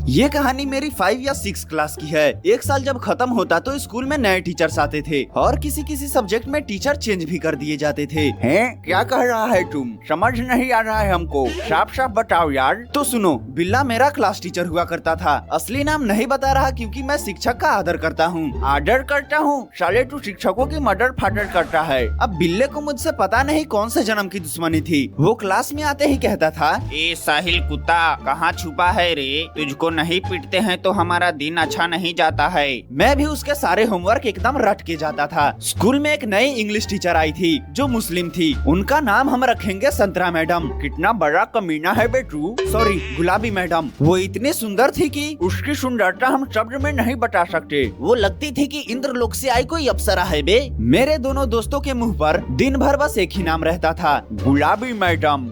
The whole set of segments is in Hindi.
ये कहानी मेरी 5 या 6 क्लास की है। एक साल जब खत्म होता तो स्कूल में नए टीचर्स आते थे और किसी किसी सब्जेक्ट में टीचर चेंज भी कर दिए जाते थे। हैं? क्या कह रहा है तुम? समझ नहीं आ रहा है हमको, साफ साफ बताओ यार। तो सुनो, बिल्ला मेरा क्लास टीचर हुआ करता था। असली नाम नहीं बता रहा क्योंकि मैं शिक्षक का आदर करता हूँ। आदर करता हूँ? साले तू शिक्षकों की मदर फादर करता है। अब बिल्ले को मुझसे पता नहीं कौन से जन्म की दुश्मनी थी। वो क्लास में आते ही कहता था, ए साहिल कुत्ता, कहाँ छुपा है रे? तुझको नहीं पीटते हैं तो हमारा दिन अच्छा नहीं जाता है। मैं भी उसके सारे होमवर्क एकदम रट के जाता था। स्कूल में एक नई इंग्लिश टीचर आई थी जो मुस्लिम थी। उनका नाम हम रखेंगे संतरा मैडम। कितना बड़ा कमीना है बेटू, सॉरी गुलाबी मैडम। वो इतनी सुंदर थी कि उसकी सुंदरता हम शब्द में नहीं बता सकते। वो लगती थी कि इंद्रलोक से आई कोई अप्सरा है बे। मेरे दोनों दोस्तों के मुंह पर दिन भर बस एक ही नाम रहता था, गुलाबी मैडम।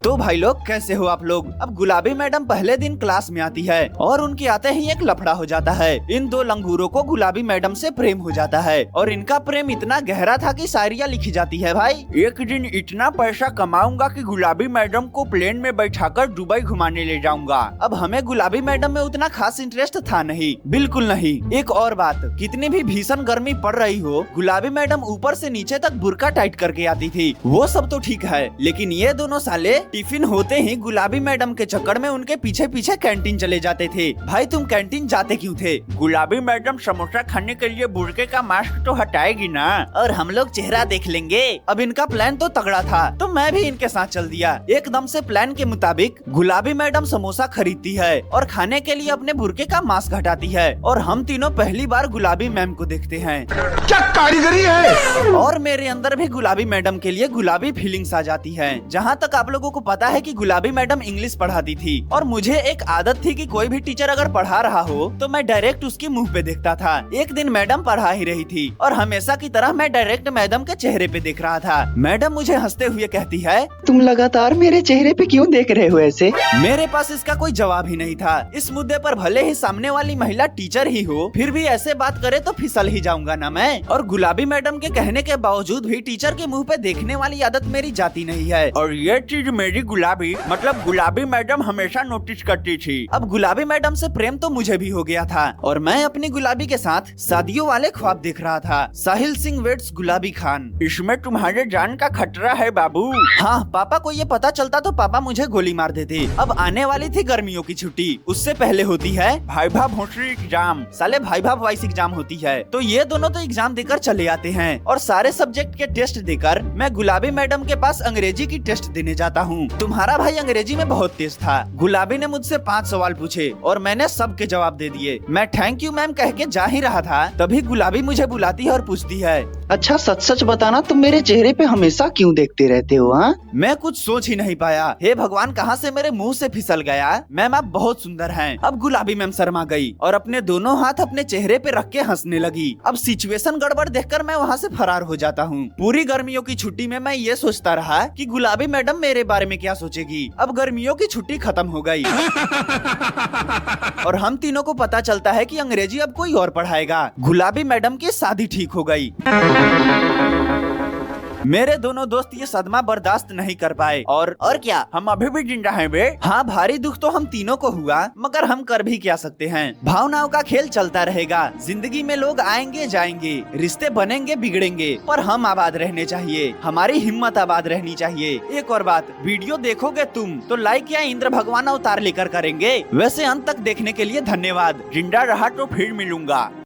तो भाई लोग कैसे हो आप लोग? अब गुलाबी मैडम पहले दिन क्लास में आती है और उनके आते ही एक लफड़ा हो जाता है। इन दो लंगूरों को गुलाबी मैडम से प्रेम हो जाता है और इनका प्रेम इतना गहरा था कि शायरियाँ लिखी जाती है। भाई एक दिन इतना पैसा कमाऊंगा कि गुलाबी मैडम को प्लेन में बैठाकर दुबई घुमाने ले जाऊंगा। अब हमें गुलाबी मैडम में उतना खास इंटरेस्ट था नहीं, बिल्कुल नहीं। एक और बात, कितनी भी भीषण गर्मी पड़ रही हो, गुलाबी मैडम ऊपर से नीचे तक बुर्का टाइट करके आती थी। वो सब तो ठीक है, लेकिन ये दोनों साले टिफिन होते ही गुलाबी मैडम के चक्कर में उनके पीछे पीछे कैंटीन चले जाते थे। भाई तुम कैंटीन जाते क्यों थे? गुलाबी मैडम समोसा खाने के लिए बुर्के का मास्क तो हटाएगी ना, और हम लोग चेहरा देख लेंगे। अब इनका प्लान तो तगड़ा था तो मैं भी इनके साथ चल दिया। एकदम से प्लान के मुताबिक गुलाबी मैडम समोसा खरीदती है और खाने के लिए अपने बुर्के का मास्क हटाती है और हम तीनों पहली बार गुलाबी मैम को देखते हैं। क्या कारीगरी है? और मेरे अंदर भी गुलाबी मैडम के लिए गुलाबी फीलिंग्स आ जाती है। जहाँ तक आप लोगों को पता है कि गुलाबी मैडम इंग्लिश पढ़ाती थी और मुझे एक आदत थी कि कोई भी टीचर अगर पढ़ा रहा हो तो मैं डायरेक्ट उसके मुंह पे देखता था। एक दिन मैडम पढ़ा ही रही थी और हमेशा की तरह मैं डायरेक्ट मैडम के चेहरे पे देख रहा था। मैडम मुझे हंसते हुए कहती है, तुम लगातार मेरे चेहरे पे क्यों देख रहे हो ऐसे? मेरे पास इसका कोई जवाब ही नहीं था। इस मुद्दे पर भले ही सामने वाली महिला टीचर ही हो, फिर भी ऐसे बात करे तो फिसल ही जाऊंगा ना मैं। और गुलाबी मैडम के कहने के बावजूद भी टीचर के मुंह पे देखने वाली आदत मेरी जाती नहीं है। और ये चीज मेरी मतलब गुलाबी मैडम हमेशा नोटिस करती थी। अब गुलाबी मैडम से प्रेम तो मुझे भी हो गया था और मैं अपनी गुलाबी के साथ शादियों वाले ख्वाब देख रहा था। साहिल सिंह वेट्स गुलाबी खान। इसमें तुम्हारे जान का खतरा है बाबू। हाँ, पापा को ये पता चलता तो पापा मुझे गोली मार देते। अब आने वाली थी गर्मियों की छुट्टी, उससे पहले होती है भाईभा भोसड़ी एग्जाम। साले भाईभा वॉइस एग्जाम होती है। तो ये दोनों तो एग्जाम देकर चले आते हैं और सारे सब्जेक्ट के टेस्ट देकर मैं गुलाबी मैडम के पास अंग्रेजी की टेस्ट देने जाता हूँ। तुम्हारा भाई अंग्रेजी में बहुत तेज था। गुलाबी ने मुझसे 5 सवाल पूछे और मैंने सबके जवाब दे दिए। मैं थैंक यू मैम कह के जा ही रहा था, तभी गुलाबी मुझे बुलाती है और पूछती है, अच्छा सच सच बताना, तुम मेरे चेहरे पे हमेशा क्यों देखते रहते हो? हाँ, मैं कुछ सोच ही नहीं पाया। हे भगवान, कहाँ से मेरे मुंह से फिसल गया। मैम आप बहुत सुंदर हैं। अब गुलाबी मैम शर्मा गई और अपने दोनों हाथ अपने चेहरे पे रख के हंसने लगी। अब सिचुएशन गड़बड़ देखकर मैं वहाँ से फरार हो जाता हूँ। पूरी गर्मियों की छुट्टी में मैं ये सोचता रहा कि गुलाबी मैडम मेरे बारे में क्या सोचेगी। अब गर्मियों की छुट्टी खत्म हो गई और हम तीनों को पता चलता है कि अंग्रेजी अब कोई और पढ़ाएगा। गुलाबी मैडम की शादी ठीक हो गई। मेरे दोनों दोस्त ये सदमा बर्दाश्त नहीं कर पाए और क्या, हम अभी भी जिंदा हैं बे। हाँ, भारी दुख तो हम तीनों को हुआ, मगर हम कर भी क्या सकते हैं। भावनाओं का खेल चलता रहेगा। जिंदगी में लोग आएंगे जाएंगे, रिश्ते बनेंगे बिगड़ेंगे, पर हम आबाद रहने चाहिए। हमारी हिम्मत आबाद रहनी चाहिए। एक और बात, वीडियो देखोगे तुम तो लाइक या इंद्र भगवान अवतार लेकर करेंगे। वैसे अंत तक देखने के लिए धन्यवाद। जिंदा रहा तो फिर मिलूंगा।